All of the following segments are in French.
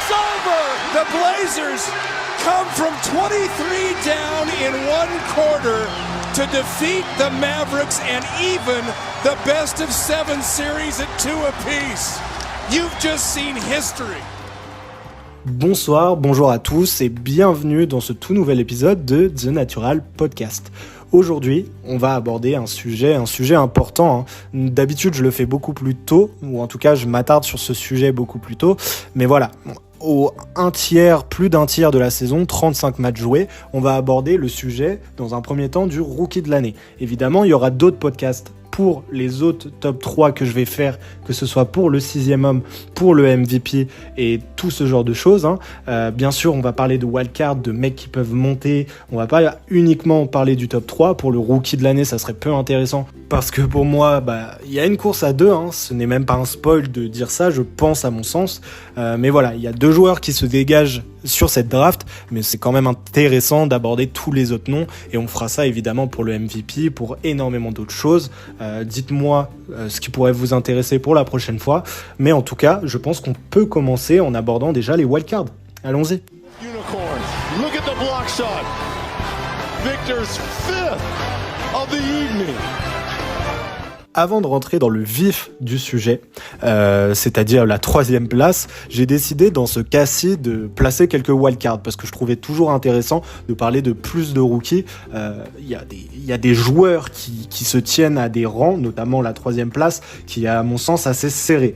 It's over! The Blazers come from 23 down in one quarter to defeat the Mavericks and even the best of 7 series at 2 apiece. You've just seen history. Bonsoir, bonjour à tous et bienvenue dans ce tout nouvel épisode de The Natural Podcast. Aujourd'hui, on va aborder un sujet important. D'habitude, je le fais beaucoup plus tôt, ou en tout cas, je m'attarde sur ce sujet beaucoup plus tôt. Mais voilà, plus d'un tiers de la saison, 35 matchs joués, on va aborder le sujet, dans un premier temps, du Rookie de l'année. Évidemment, il y aura d'autres podcasts pour les autres top 3 que je vais faire, que ce soit pour le 6e homme, pour le MVP et tout ce genre de choses. Bien sûr, on va parler de wildcard, de mecs qui peuvent monter. On va pas uniquement parler du top 3. Pour le rookie de l'année, ça serait peu intéressant parce que pour moi, il y a une course à 2. Ce n'est même pas un spoil de dire ça, je pense à mon sens. Mais voilà, il y a 2 joueurs qui se dégagent sur cette draft, mais c'est quand même intéressant d'aborder tous les autres noms et on fera ça évidemment pour le MVP, pour énormément d'autres choses. Dites-moi ce qui pourrait vous intéresser pour la prochaine fois, mais en tout cas, je pense qu'on peut commencer en abordant déjà les wildcards. Allons-y. Unicorn, look at the block shot. Victor's 5th of the evening. Avant de rentrer dans le vif du sujet, c'est-à-dire la 3e place, j'ai décidé dans ce cas-ci de placer quelques wildcards parce que je trouvais toujours intéressant de parler de plus de rookies. Il y a des joueurs qui se tiennent à des rangs, notamment la 3e place, qui est à mon sens assez serrée.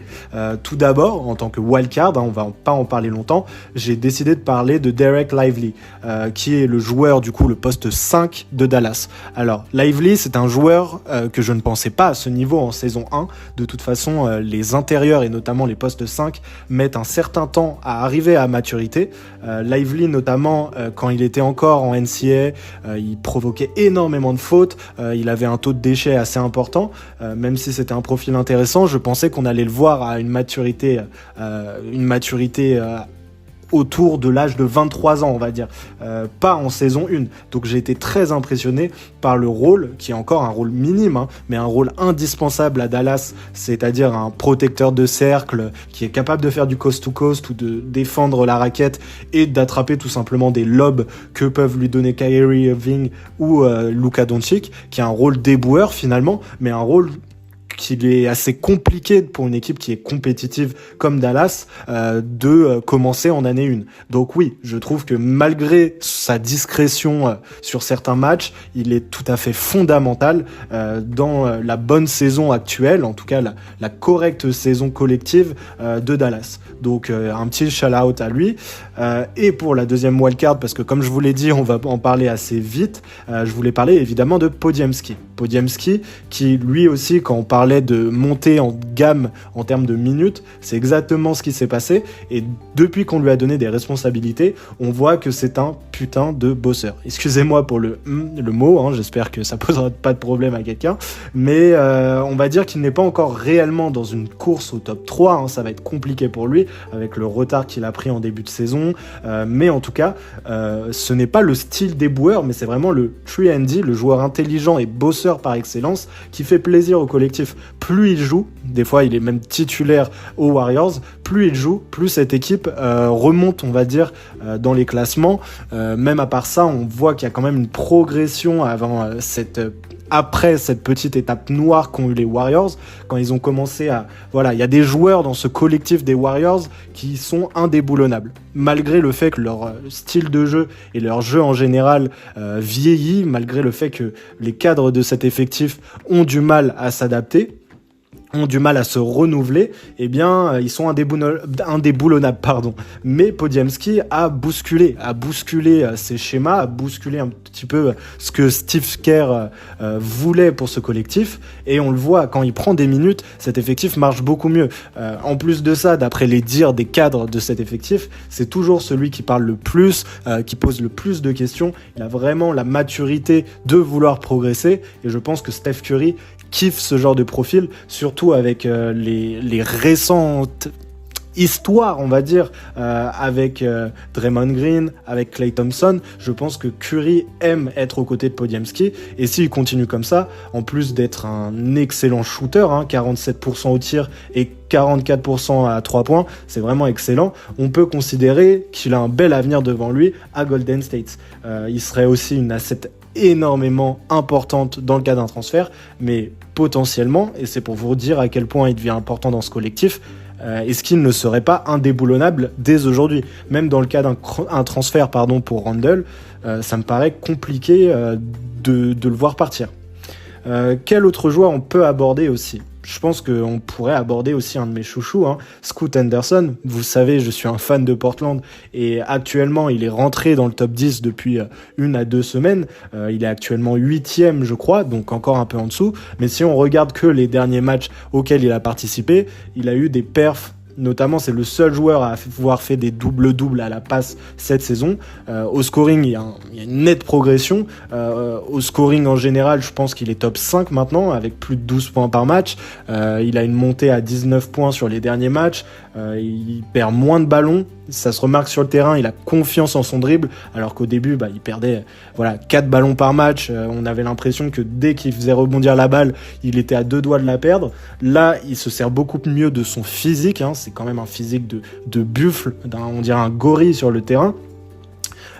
Tout d'abord, en tant que wildcard, on va pas en parler longtemps, j'ai décidé de parler de Dereck Lively, qui est le joueur, du coup, le poste 5 de Dallas. Alors, Lively, c'est un joueur que je ne pensais pas à ce niveau en saison 1. De toute façon, les intérieurs et notamment les postes 5 mettent un certain temps à arriver à maturité. Lively, notamment, quand il était encore en NCAA, il provoquait énormément de fautes. Il avait un taux de déchets assez important. Même si c'était un profil intéressant, je pensais qu'on allait le voir à une maturité autour de l'âge de 23 ans, on va dire, pas en saison 1. Donc j'ai été très impressionné par le rôle, qui est encore un rôle minime, mais un rôle indispensable à Dallas, c'est-à-dire un protecteur de cercle qui est capable de faire du coast-to-coast ou de défendre la raquette et d'attraper tout simplement des lobes que peuvent lui donner Kyrie Irving ou Luka Doncic, qui a un rôle déboueur finalement, mais un rôle qu'il est assez compliqué pour une équipe qui est compétitive comme Dallas de commencer en année 1. Donc oui, je trouve que malgré sa discrétion sur certains matchs, il est tout à fait fondamental dans la bonne saison actuelle, en tout cas la correcte saison collective de Dallas. Donc un petit shout-out à lui. Et pour la 2e wildcard, parce que comme je vous l'ai dit, on va en parler assez vite, je voulais parler évidemment de Podziemski. Podziemski qui lui aussi, quand on parlait de monter en gamme en termes de minutes, c'est exactement ce qui s'est passé et depuis qu'on lui a donné des responsabilités, on voit que c'est un putain de bosseur. Excusez-moi pour le mot, j'espère que ça posera pas de problème à quelqu'un, mais on va dire qu'il n'est pas encore réellement dans une course au top 3, ça va être compliqué pour lui avec le retard qu'il a pris en début de saison, mais en tout cas, ce n'est pas le style déboueur, mais c'est vraiment le 3&D, le joueur intelligent et bosseur par excellence qui fait plaisir au collectif. Plus il joue, des fois il est même titulaire aux Warriors, plus il joue, plus cette équipe remonte, on va dire, dans les classements. Même à part ça, on voit qu'il y a quand même une progression après cette petite étape noire qu'ont eu les Warriors, quand ils ont commencé à... Voilà, il y a des joueurs dans ce collectif des Warriors qui sont indéboulonnables. Malgré le fait que leur style de jeu et leur jeu en général vieillit, malgré le fait que les cadres de cet effectif ont du mal à s'adapter, ont du mal à se renouveler, ils sont indéboulonnables, Mais Podziemski a bousculé ces schémas, a bousculé un petit peu ce que Steve Kerr voulait pour ce collectif, et on le voit, quand il prend des minutes, cet effectif marche beaucoup mieux. En plus de ça, d'après les dires des cadres de cet effectif, c'est toujours celui qui parle le plus, qui pose le plus de questions. Il a vraiment la maturité de vouloir progresser, et je pense que Steph Curry kiffe ce genre de profil, surtout avec les récentes histoire, on va dire, avec Draymond Green, avec Klay Thompson. Je pense que Curry aime être aux côtés de Podziemski, et s'il continue comme ça, en plus d'être un excellent shooter, 47% au tir et 44% à 3 points, c'est vraiment excellent, on peut considérer qu'il a un bel avenir devant lui à Golden State. Il serait aussi une asset énormément importante dans le cas d'un transfert, mais potentiellement, et c'est pour vous dire à quel point il devient important dans ce collectif, est-ce qu'il ne serait pas indéboulonnable dès aujourd'hui? Même dans le cas d'un transfert pour Randle, ça me paraît compliqué de le voir partir. Quel autre joueur on peut aborder aussi? Je pense qu'on pourrait aborder aussi un de mes chouchous, Scoot Henderson. Vous savez, je suis un fan de Portland et actuellement, il est rentré dans le top 10 depuis 1 à 2 semaines. Il est actuellement 8e, je crois, donc encore un peu en dessous. Mais si on regarde que les derniers matchs auxquels il a participé, il a eu des perfs. Notamment, c'est le seul joueur à avoir fait des double-doubles à la passe cette saison. Au scoring, il y a une nette progression. Au scoring en général, je pense qu'il est top 5 maintenant, avec plus de 12 points par match. Il a une montée à 19 points sur les derniers matchs. Il perd moins de ballons. Ça se remarque sur le terrain, il a confiance en son dribble, alors qu'au début, il perdait 4 ballons par match. On avait l'impression que dès qu'il faisait rebondir la balle, il était à 2 doigts de la perdre. Là, il se sert beaucoup mieux de son physique. C'est quand même un physique de buffle, on dirait un gorille sur le terrain.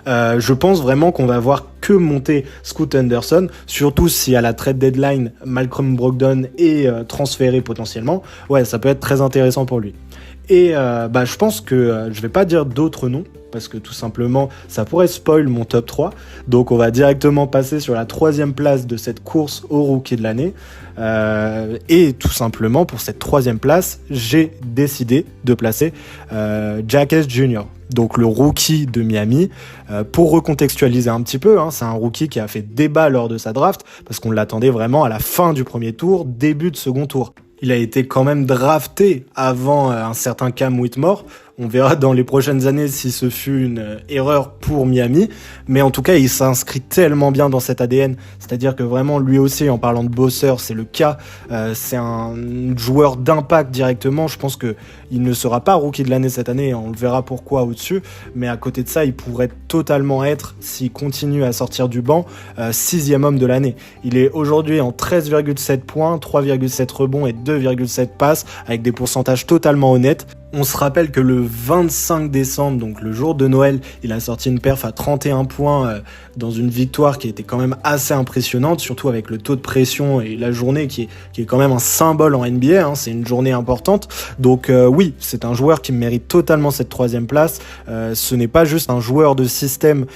Je pense vraiment qu'on va voir que monter Scoot Henderson, surtout si à la trade deadline, Malcolm Brogdon est transféré potentiellement. Ouais, ça peut être très intéressant pour lui. Et je pense que je vais pas dire d'autres noms, parce que tout simplement, ça pourrait spoil mon top 3. Donc on va directement passer sur la 3e place de cette course au rookie de l'année. Et tout simplement, pour cette 3e place, j'ai décidé de placer Jacques Jr., donc le rookie de Miami. Pour recontextualiser un petit peu, c'est un rookie qui a fait débat lors de sa draft, parce qu'on l'attendait vraiment à la fin du premier tour, début de second tour. Il a été quand même drafté avant un certain Cam Whitmore. On verra dans les prochaines années si ce fut une erreur pour Miami. Mais en tout cas, il s'inscrit tellement bien dans cet ADN. C'est-à-dire que vraiment, lui aussi, en parlant de bosseur, c'est le cas. C'est un joueur d'impact directement. Je pense que il ne sera pas rookie de l'année cette année. On le verra pourquoi au-dessus. Mais à côté de ça, il pourrait totalement être, s'il continue à sortir du banc, 6e homme de l'année. Il est aujourd'hui en 13,7 points, 3,7 rebonds et 2,7 passes, avec des pourcentages totalement honnêtes. On se rappelle que le 25 décembre, donc le jour de Noël, il a sorti une perf à 31 points dans une victoire qui était quand même assez impressionnante, surtout avec le taux de pression et la journée qui est quand même un symbole en NBA, c'est une journée importante. Donc oui, c'est un joueur qui mérite totalement cette 3e place. Ce n'est pas juste un joueur de système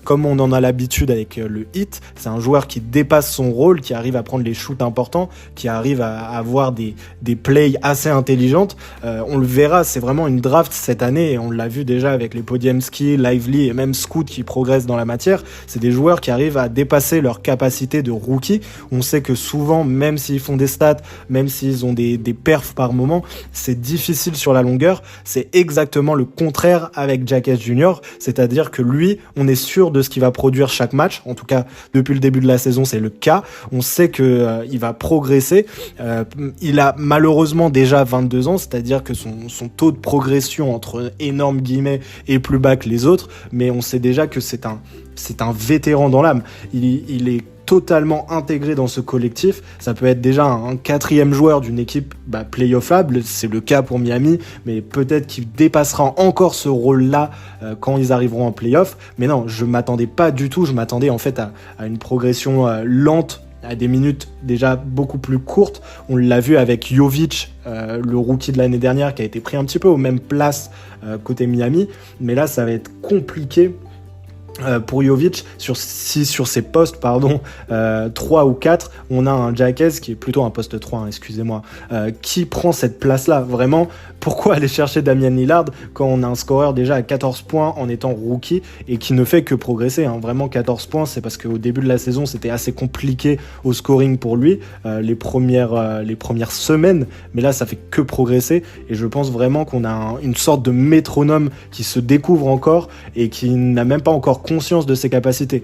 comme on en a l'habitude avec le Heat, c'est un joueur qui dépasse son rôle, qui arrive à prendre les shoots importants, qui arrive à avoir des plays assez intelligentes. On le verra, c'est vraiment une draft cette année et on l'a vu déjà avec les Podziemski, Lively et même Scoot qui progressent dans la matière. C'est des joueurs qui arrivent à dépasser leur capacité de rookie. On sait que souvent, même s'ils font des stats, même s'ils ont des perfs par moment, c'est difficile sur la longueur. C'est exactement le contraire avec Jacques Jr. C'est-à-dire que lui, on est sûr de ce qu'il va produire chaque match. En tout cas, depuis le début de la saison, c'est le cas. On sait que il va progresser. Il a malheureusement déjà 22 ans, c'est-à-dire que son taux de progression entre énormes guillemets est plus bas que les autres, mais on sait déjà que c'est un vétéran dans l'âme. Il est totalement intégré dans ce collectif. Ça peut être déjà un 4e joueur d'une équipe playoffable, c'est le cas pour Miami, mais peut-être qu'il dépassera encore ce rôle-là quand ils arriveront en playoff. Mais non, je m'attendais pas du tout, je m'attendais en fait à une progression lente, à des minutes déjà beaucoup plus courtes. On l'a vu avec Jovic, le rookie de l'année dernière, qui a été pris un petit peu aux mêmes places côté Miami, mais là ça va être compliqué pour Jovic, sur ses postes 3 ou 4, on a un Jacques qui est plutôt un poste 3, qui prend cette place-là. Vraiment, pourquoi aller chercher Damian Lillard quand on a un scoreur déjà à 14 points en étant rookie et qui ne fait que progresser, Vraiment 14 points, c'est parce qu'au début de la saison, c'était assez compliqué au scoring pour lui, les premières semaines, mais là, ça fait que progresser et je pense vraiment qu'on a une sorte de métronome qui se découvre encore et qui n'a même pas encore conscience de ses capacités.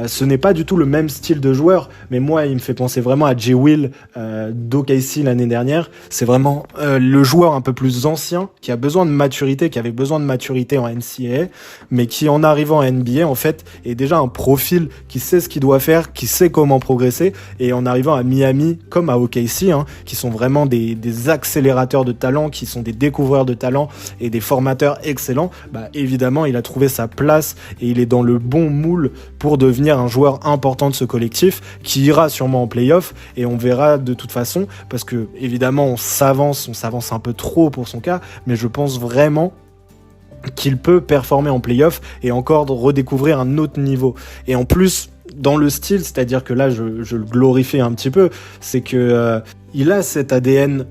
Ce n'est pas du tout le même style de joueur, mais moi, il me fait penser vraiment à Jay Will d'OKC l'année dernière. C'est vraiment le joueur un peu plus ancien, qui a besoin de maturité, qui avait besoin de maturité en NCAA, mais qui, en arrivant à NBA, en fait, est déjà un profil qui sait ce qu'il doit faire, qui sait comment progresser, et en arrivant à Miami, comme à OKC, qui sont vraiment des accélérateurs de talent, qui sont des découvreurs de talent et des formateurs excellents, évidemment, il a trouvé sa place et il est dans le bon moule pour devenir un joueur important de ce collectif qui ira sûrement en play-off, et on verra de toute façon, parce que évidemment on s'avance un peu trop pour son cas, mais je pense vraiment qu'il peut performer en play-off et encore redécouvrir un autre niveau. Et en plus, dans le style, c'est-à-dire que là je le glorifie un petit peu, c'est que il a cet ADN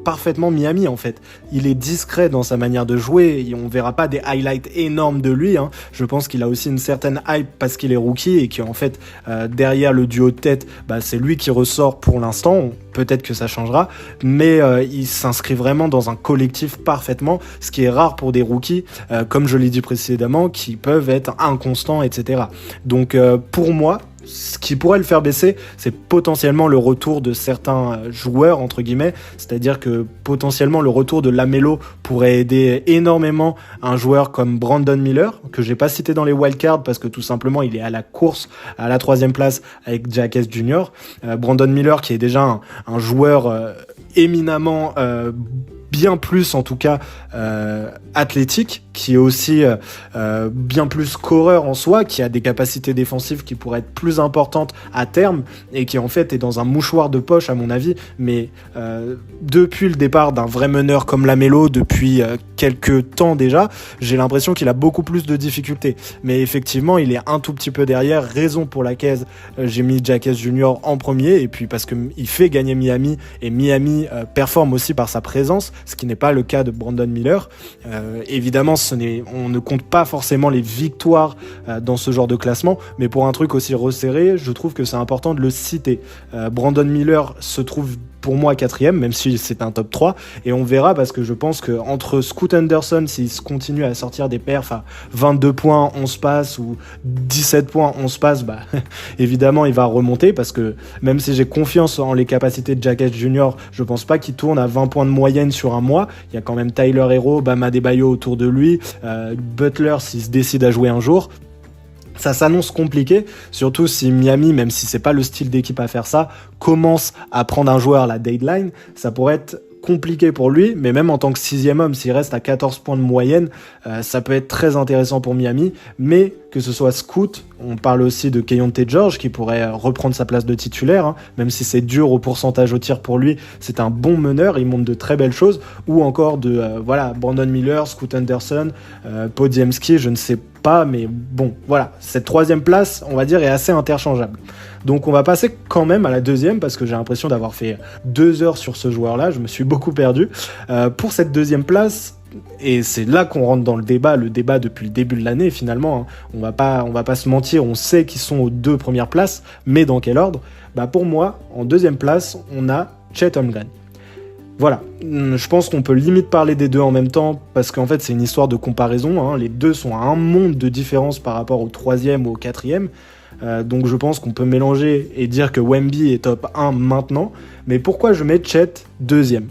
parfaitement Miami en fait. Il est discret dans sa manière de jouer, et on verra pas des highlights énormes de lui. Je pense qu'il a aussi une certaine hype parce qu'il est rookie et qu'en fait derrière le duo de tête, c'est lui qui ressort pour l'instant. Peut-être que ça changera, mais il s'inscrit vraiment dans un collectif parfaitement, ce qui est rare pour des rookies, comme je l'ai dit précédemment, qui peuvent être inconstants, etc. Donc pour moi, ce qui pourrait le faire baisser, c'est potentiellement le retour de certains joueurs, entre guillemets, c'est-à-dire que potentiellement le retour de LaMelo pourrait aider énormément un joueur comme Brandon Miller, que j'ai pas cité dans les wildcards parce que tout simplement il est à la course à la 3e place avec Jacques Jr. Brandon Miller qui est déjà un joueur éminemment bien plus en tout cas athlétique, qui est aussi bien plus scoreur en soi, qui a des capacités défensives qui pourraient être plus importantes à terme, et qui en fait est dans un mouchoir de poche à mon avis, mais depuis le départ d'un vrai meneur comme LaMelo, depuis quelques temps déjà, j'ai l'impression qu'il a beaucoup plus de difficultés, mais effectivement il est un tout petit peu derrière, raison pour laquelle j'ai mis Jacques Jr. en premier, et puis parce qu'il fait gagner Miami, et Miami performe aussi par sa présence, ce qui n'est pas le cas de Brandon Miller. Évidemment, on ne compte pas forcément les victoires dans ce genre de classement, mais pour un truc aussi resserré, je trouve que c'est important de le citer. Brandon Miller se trouve pour moi 4e, même si c'est un top 3, et on verra, parce que je pense que entre Scoot Henderson, s'il continue à sortir des perfs à 22 points, 11 passes, ou 17 points, 11 passes, évidemment il va remonter, parce que même si j'ai confiance en les capacités de Jacques Jr., je pense pas qu'il tourne à 20 points de moyenne sur un mois. Il y a quand même Tyler Hero, Bam Adebayo autour de lui, Butler s'il se décide à jouer un jour. Ça s'annonce compliqué, surtout si Miami, même si c'est pas le style d'équipe à faire ça, commence à prendre un joueur à la deadline. Ça pourrait être compliqué pour lui, mais même en tant que 6e homme, s'il reste à 14 points de moyenne, ça peut être très intéressant pour Miami. Mais que ce soit Scoot, on parle aussi de Keyonte George qui pourrait reprendre sa place de titulaire, même si c'est dur au pourcentage au tir pour lui, c'est un bon meneur, il montre de très belles choses, ou encore de Brandon Miller, Scoot Henderson, Podziemski, je ne sais pas, mais bon, voilà, cette 3e place, on va dire, est assez interchangeable. Donc on va passer quand même à la 2e, parce que j'ai l'impression d'avoir fait 2 heures sur ce joueur-là, je me suis beaucoup perdu. Pour cette 2e place, et c'est là qu'on rentre dans le débat depuis le début de l'année finalement, on va pas se mentir, on sait qu'ils sont aux 2 premières places, mais dans quel ordre ? Pour moi, en 2e place, on a Chet Holmgren. Voilà, je pense qu'on peut limite parler des deux en même temps, parce qu'en fait c'est une histoire de comparaison, les deux sont à un monde de différence par rapport au 3e ou au 4e, donc je pense qu'on peut mélanger et dire que Wemby est top 1 maintenant, mais pourquoi je mets Chet 2e ?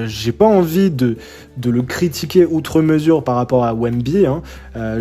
J'ai pas envie de le critiquer outre mesure par rapport à Wemby,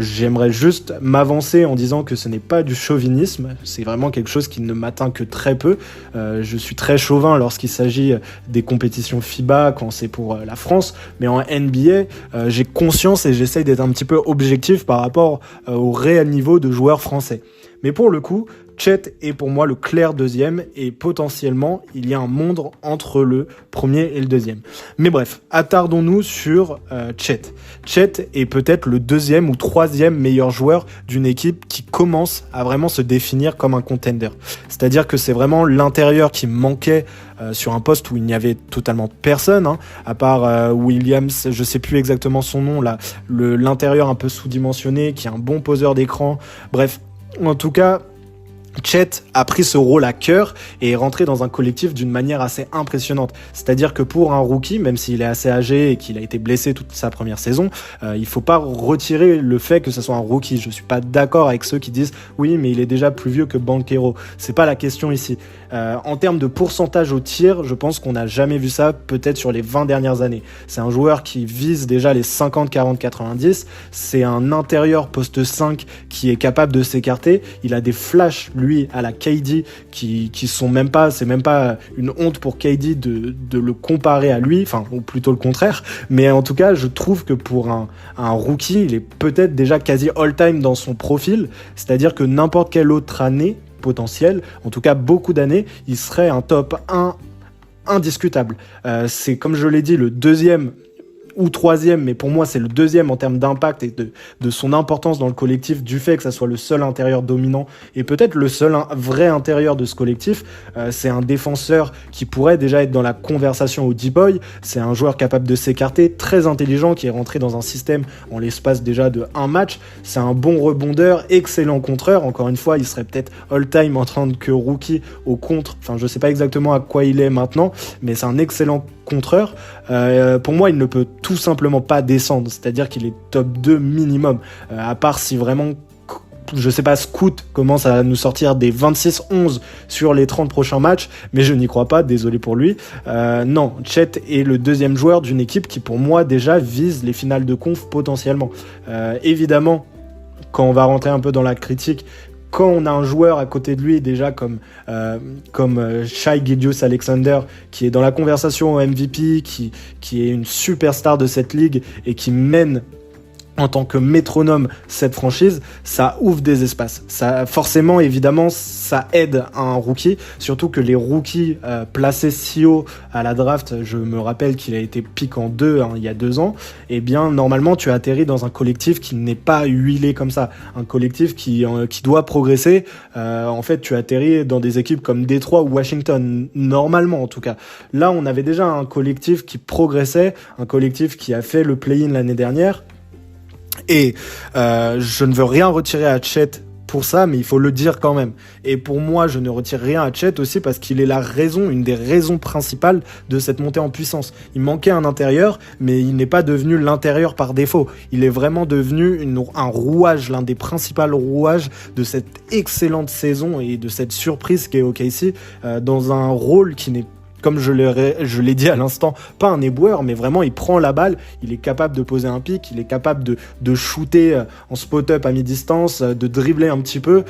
j'aimerais juste m'avancer en disant que ce n'est pas du chauvinisme, c'est vraiment quelque chose qui ne m'atteint que très peu. Je suis très chauvin lorsqu'il s'agit des compétitions FIBA, quand c'est pour la France, mais en NBA, j'ai conscience et j'essaye d'être un petit peu objectif par rapport au réel niveau de joueurs français. Mais pour le coup, Chet est pour moi le clair 2e, et potentiellement il y a un monde entre le 1er et le 2e. Mais bref, attardons-nous sur Chet. Chet est peut-être le 2e ou 3e meilleur joueur d'une équipe qui commence à vraiment se définir comme un contender. C'est-à-dire que c'est vraiment l'intérieur qui manquait sur un poste où il n'y avait totalement personne, à part Williams, je sais plus exactement son nom là, l'intérieur un peu sous-dimensionné, qui est un bon poseur d'écran. Bref, en tout cas, Chet a pris ce rôle à cœur et est rentré dans un collectif d'une manière assez impressionnante. C'est-à-dire que pour un rookie, même s'il est assez âgé et qu'il a été blessé toute sa première saison, il faut pas retirer le fait que ce soit un rookie. Je suis pas d'accord avec ceux qui disent oui, mais il est déjà plus vieux que Banchero. C'est pas la question ici. En termes de pourcentage au tir, je pense qu'on n'a jamais vu ça, peut-être sur les 20 dernières années. C'est un joueur qui vise déjà les 50, 40, 90. C'est un intérieur poste 5 qui est capable de s'écarter. Il a des flashs, lui, à la KD qui sont même pas, c'est même pas une honte pour KD de le comparer à lui, enfin, ou plutôt le contraire. Mais en tout cas, je trouve que pour un rookie, il est peut-être déjà quasi all-time dans son profil. C'est-à-dire que n'importe quelle autre année potentielle, en tout cas beaucoup d'années, il serait un top 1 indiscutable. C'est, comme je l'ai dit, le deuxième ou troisième, mais pour moi c'est le deuxième en termes d'impact et de son importance dans le collectif, du fait que ça soit le seul intérieur dominant et peut-être le seul vrai intérieur de ce collectif. C'est un défenseur qui pourrait déjà être dans la conversation au D-Boy. C'est un joueur capable de s'écarter, très intelligent, qui est rentré dans un système en l'espace déjà de un match. C'est un bon rebondeur, excellent contreur. Encore une fois, il serait peut-être all-time en tant que rookie au contre. Enfin, je sais pas exactement à quoi il est maintenant, mais c'est un excellent contreur. Pour moi, il ne peut tout simplement pas descendre, c'est-à-dire qu'il est top 2 minimum, à part si vraiment, je sais pas, Scoot commence à nous sortir des 26-11 sur les 30 prochains matchs, mais je n'y crois pas, désolé pour lui. Non, Chet est le deuxième joueur d'une équipe qui pour moi déjà vise les finales de conf potentiellement. Évidemment, quand on va rentrer un peu dans la critique, quand on a un joueur à côté de lui déjà comme Shai Gilgeous-Alexander, qui est dans la conversation au MVP, qui est une superstar de cette ligue et qui mène en tant que métronome cette franchise, ça ouvre des espaces. Ça, forcément, évidemment, ça aide un rookie, surtout que les rookies placés si haut à la draft, je me rappelle qu'il a été pick en 2 il y a 2 ans, et bien normalement tu atterris dans un collectif qui n'est pas huilé comme ça, un collectif qui doit progresser. En fait, tu atterris dans des équipes comme Détroit ou Washington, normalement en tout cas. Là, on avait déjà un collectif qui progressait, un collectif qui a fait le play-in l'année dernière. Et je ne veux rien retirer à Chet pour ça, mais il faut le dire quand même. Et pour moi, je ne retire rien à Chet aussi parce qu'il est une des raisons principales de cette montée en puissance. Il manquait un intérieur, mais il n'est pas devenu l'intérieur par défaut. Il est vraiment devenu un rouage, l'un des principaux rouages de cette excellente saison et de cette surprise qu'est OKC, dans un rôle qui n'est, comme je l'ai dit à l'instant, pas un éboueur, mais vraiment il prend la balle, il est capable de poser un pic, il est capable de shooter en spot-up à mi-distance, de dribbler un petit peu,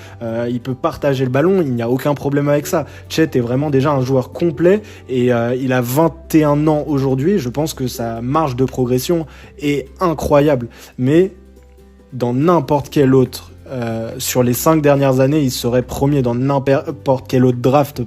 il peut partager le ballon, il n'y a aucun problème avec ça. Chet est vraiment déjà un joueur complet et il a 21 ans aujourd'hui, je pense que sa marge de progression est incroyable, mais dans n'importe quel autre sur les 5 dernières années, il serait premier dans n'importe quel autre draft,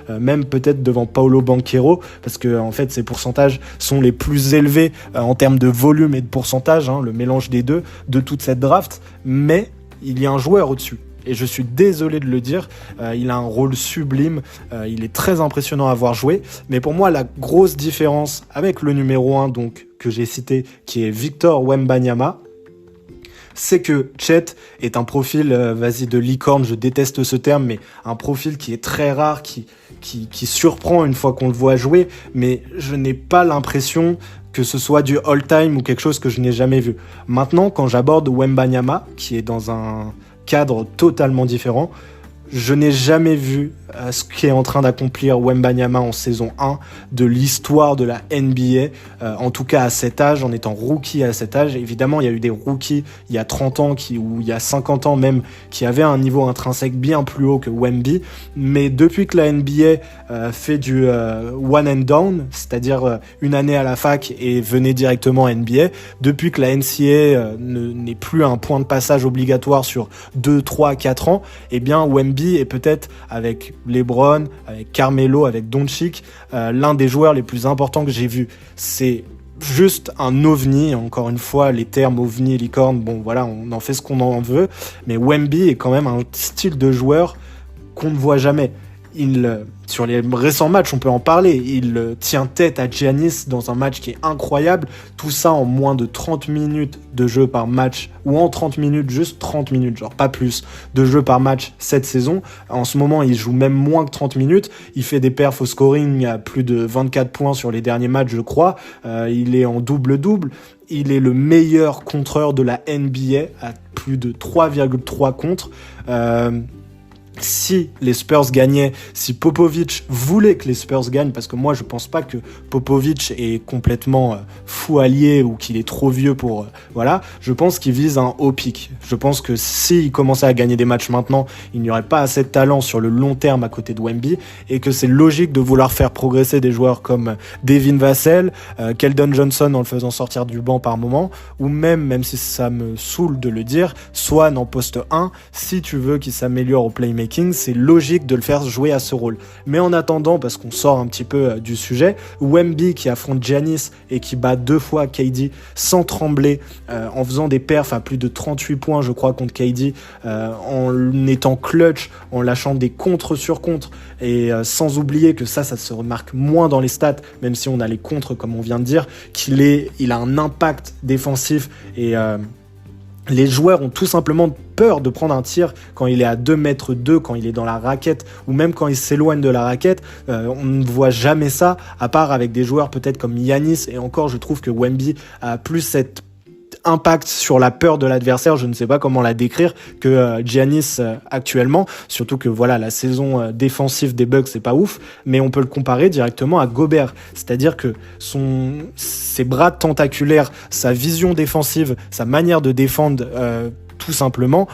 même peut-être devant Paolo Banchero, parce que en fait ses pourcentages sont les plus élevés en termes de volume et de pourcentage, le mélange des deux de toute cette draft. Mais il y a un joueur au-dessus. Et je suis désolé de le dire, il a un rôle sublime, il est très impressionnant à voir jouer. Mais pour moi, la grosse différence avec le numéro 1 donc, que j'ai cité, qui est Victor Wembanyama, c'est que Chet est un profil, de licorne, je déteste ce terme, mais un profil qui est très rare, qui surprend une fois qu'on le voit jouer, mais je n'ai pas l'impression que ce soit du all-time ou quelque chose que je n'ai jamais vu. Maintenant, quand j'aborde Wembanyama, qui est dans un cadre totalement différent, je n'ai jamais vu ce qu'est en train d'accomplir Wembanyama en saison 1 de l'histoire de la NBA, en tout cas à cet âge, en étant rookie à cet âge. Évidemment, il y a eu des rookies il y a 30 ans ou il y a 50 ans même qui avaient un niveau intrinsèque bien plus haut que Wemby, mais depuis que la NBA fait du one and down, c'est-à-dire une année à la fac et venez directement à NBA, depuis que la NCAA n'est plus un point de passage obligatoire sur 2, 3, 4 ans, eh bien Wemby est peut-être, avec LeBron, avec Carmelo, avec Doncic, l'un des joueurs les plus importants que j'ai vu. C'est juste un ovni, encore une fois, les termes ovni et licorne, bon voilà, on en fait ce qu'on en veut, mais Wemby est quand même un style de joueur qu'on ne voit jamais. sur les récents matchs, on peut en parler. Il tient tête à Giannis dans un match qui est incroyable. Tout ça en moins de 30 minutes de jeu par match, ou en 30 minutes, juste 30 minutes, genre pas plus, de jeu par match cette saison. En ce moment, il joue même moins que 30 minutes. Il fait des perfs au scoring à plus de 24 points sur les derniers matchs, je crois. Il est en double-double. Il est le meilleur contreur de la NBA à plus de 3,3 contres. Si les Spurs gagnaient, si Popovich voulait que les Spurs gagnent, parce que moi je pense pas que Popovich est complètement fou allié ou qu'il est trop vieux pour voilà, je pense qu'il vise un haut pic. Je pense que s'il commençait à gagner des matchs maintenant, il n'y aurait pas assez de talent sur le long terme à côté de Wemby, et que c'est logique de vouloir faire progresser des joueurs comme Devin Vassell, Keldon Johnson en le faisant sortir du banc par moment, ou même si ça me saoule de le dire, Swan en poste 1, si tu veux qu'il s'améliore au playmaking, c'est logique de le faire jouer à ce rôle. Mais en attendant, parce qu'on sort un petit peu du sujet, Wemby qui affronte Giannis et qui bat 2 fois KD sans trembler, en faisant des perfs à plus de 38 points, je crois, contre KD, en étant clutch, en lâchant des contres sur contres, et sans oublier que ça se remarque moins dans les stats, même si on a les contres comme on vient de dire, il a un impact défensif, et les joueurs ont tout simplement peur de prendre un tir quand il est à 2 mètres 2, quand il est dans la raquette, ou même quand il s'éloigne de la raquette. On ne voit jamais ça, à part avec des joueurs peut-être comme Giannis, et encore je trouve que Wemby a plus cette impact sur la peur de l'adversaire, je ne sais pas comment la décrire, que Giannis actuellement, surtout que voilà, la saison défensive des Bucks c'est pas ouf, mais on peut le comparer directement à Gobert, c'est-à-dire que ses bras tentaculaires, sa vision défensive, sa manière de défendre tout simplement,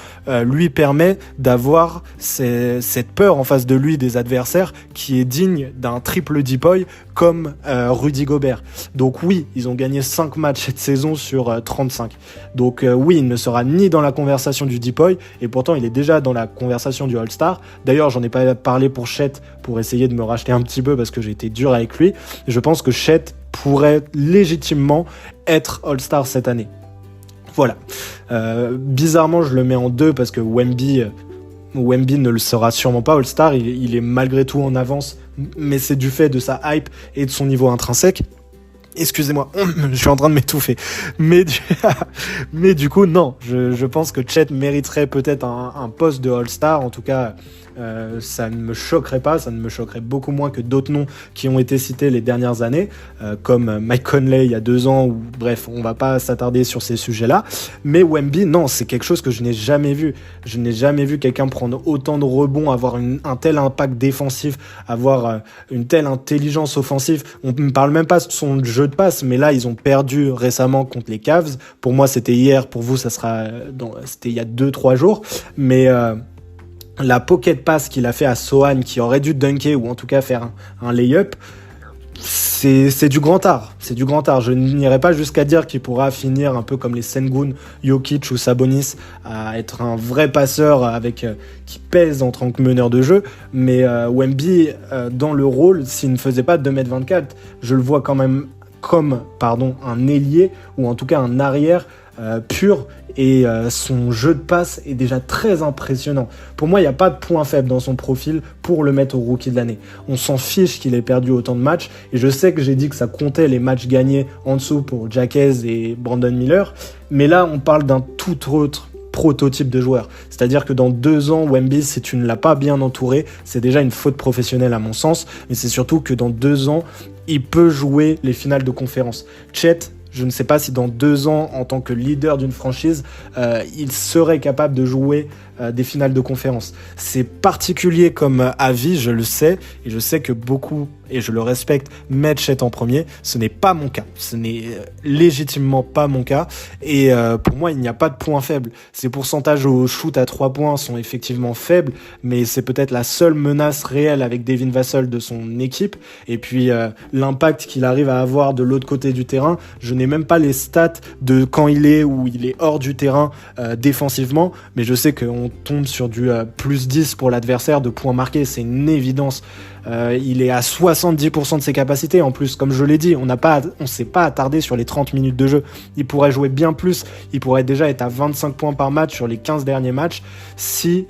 lui permet d'avoir cette peur en face de lui des adversaires qui est digne d'un triple depoy comme Rudy Gobert. Donc oui, ils ont gagné 5 matchs cette saison sur 35. Donc oui, il ne sera ni dans la conversation du depoy, et pourtant il est déjà dans la conversation du All-Star. D'ailleurs, j'en ai pas parlé pour Chet, pour essayer de me racheter un petit peu parce que j'ai été dur avec lui. Je pense que Chet pourrait légitimement être All-Star cette année. Voilà. Bizarrement, je le mets en 2 parce que Wemby ne le sera sûrement pas All-Star. Il est malgré tout en avance, mais c'est du fait de sa hype et de son niveau intrinsèque. Excusez-moi, je suis en train de m'étouffer. Mais du coup, non. Je pense que Chet mériterait peut-être un poste de All-Star. En tout cas, ça ne me choquerait pas. Ça ne me choquerait beaucoup moins que d'autres noms qui ont été cités les dernières années, comme Mike Conley il y a 2 ans. Ou bref, on va pas s'attarder sur ces sujets-là. Mais Wemby, non, c'est quelque chose que je n'ai jamais vu. Je n'ai jamais vu quelqu'un prendre autant de rebonds, avoir un tel impact défensif, avoir une telle intelligence offensive. On ne parle même pas de son jeu de passe, mais là ils ont perdu récemment contre les Cavs. Pour moi c'était hier, pour vous c'était il y a 2-3 jours, mais la pocket pass qu'il a fait à Sohan, qui aurait dû dunker ou en tout cas faire un lay-up, c'est du grand art. C'est du grand art. Je n'irai pas jusqu'à dire qu'il pourra finir un peu comme les Sengun, Jokic ou Sabonis, à être un vrai passeur qui pèse en tant que meneur de jeu. Mais Wemby, dans le rôle, s'il ne faisait pas 2m24, je le vois quand même comme un ailier, ou en tout cas un arrière pur, et son jeu de passe est déjà très impressionnant. Pour moi, il n'y a pas de point faible dans son profil pour le mettre au rookie de l'année. On s'en fiche qu'il ait perdu autant de matchs, et je sais que j'ai dit que ça comptait les matchs gagnés en dessous pour Jaquez et Brandon Miller, mais là on parle d'un tout autre prototype de joueur. C'est-à-dire que dans 2 ans, Wemby, si tu ne l'as pas bien entouré, c'est déjà une faute professionnelle à mon sens, mais c'est surtout que dans 2 ans, il peut jouer les finales de conférence. Chet, je ne sais pas si dans 2 ans, en tant que leader d'une franchise, il serait capable de jouer des finales de conférence. C'est particulier comme avis, je le sais, et je sais que beaucoup, et je le respecte, mettent Chet en premier. Ce n'est pas mon cas. Ce n'est légitimement pas mon cas. Et pour moi, il n'y a pas de point faible. Ses pourcentages au shoot à 3 points sont effectivement faibles, mais c'est peut-être la seule menace réelle avec Devin Vassell de son équipe. Et puis, l'impact qu'il arrive à avoir de l'autre côté du terrain, je n'ai même pas les stats de quand il est ou il est hors du terrain défensivement, mais je sais qu'on tombe sur du plus 10 pour l'adversaire de points marqués, c'est une évidence. il est à 70% de ses capacités. En plus, comme je l'ai dit, on s'est pas attardé sur les 30 minutes de jeu. Il pourrait jouer bien plus. Il pourrait déjà être à 25 points par match sur les 15 derniers matchs.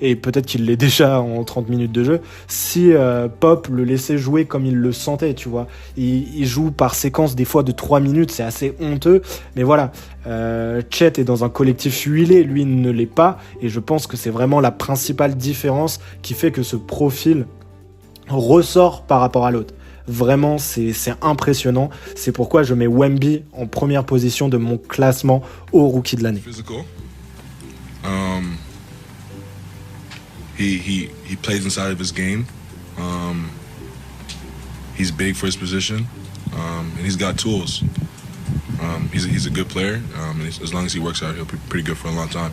Et peut-être qu'il l'est déjà en 30 minutes de jeu, si Pop le laissait jouer comme il le sentait, tu vois. Il joue par séquence des fois de 3 minutes, c'est assez honteux. Mais voilà, Chet est dans un collectif huilé, lui ne l'est pas. Et je pense que c'est vraiment la principale différence qui fait que ce profil ressort par rapport à l'autre. Vraiment, c'est impressionnant. C'est pourquoi je mets Wemby en première position de mon classement au rookie de l'année. He plays inside of his game. He's big for his position, and he's got tools. He's a good player, and as long as he works out, he'll be pretty good for a long time.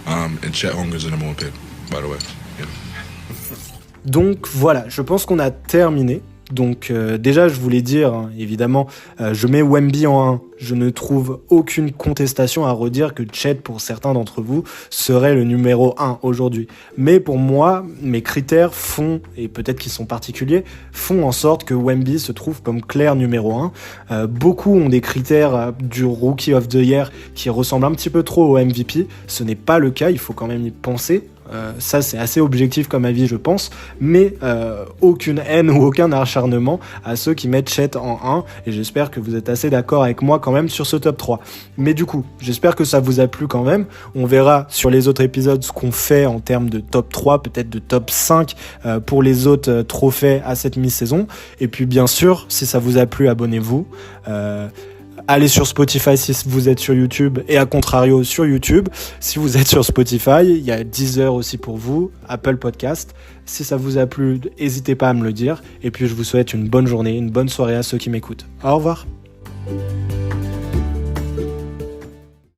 And Chet Holmgren's the number 1 pick, by the way. Yeah. Donc voilà, je pense qu'on a terminé. Donc déjà, je voulais dire, hein, évidemment, je mets Wemby en 1. Je ne trouve aucune contestation à redire que Chet, pour certains d'entre vous, serait le numéro 1 aujourd'hui. Mais pour moi, mes critères font, et peut-être qu'ils sont particuliers, font en sorte que Wemby se trouve comme clair numéro 1. Beaucoup ont des critères du Rookie of the Year qui ressemblent un petit peu trop au MVP. Ce n'est pas le cas, il faut quand même y penser. Ça c'est assez objectif comme avis je pense, mais aucune haine ou aucun acharnement à ceux qui mettent Chet en 1, et j'espère que vous êtes assez d'accord avec moi quand même sur ce top 3. Mais du coup, j'espère que ça vous a plu quand même. On verra sur les autres épisodes ce qu'on fait en termes de top 3, peut-être de top 5 pour les autres trophées à cette mi-saison. Et puis bien sûr, si ça vous a plu, abonnez-vous. Allez sur Spotify si vous êtes sur YouTube, et à contrario sur YouTube. Si vous êtes sur Spotify, il y a Deezer aussi pour vous, Apple Podcast. Si ça vous a plu, n'hésitez pas à me le dire. Et puis je vous souhaite une bonne journée, une bonne soirée à ceux qui m'écoutent. Au revoir.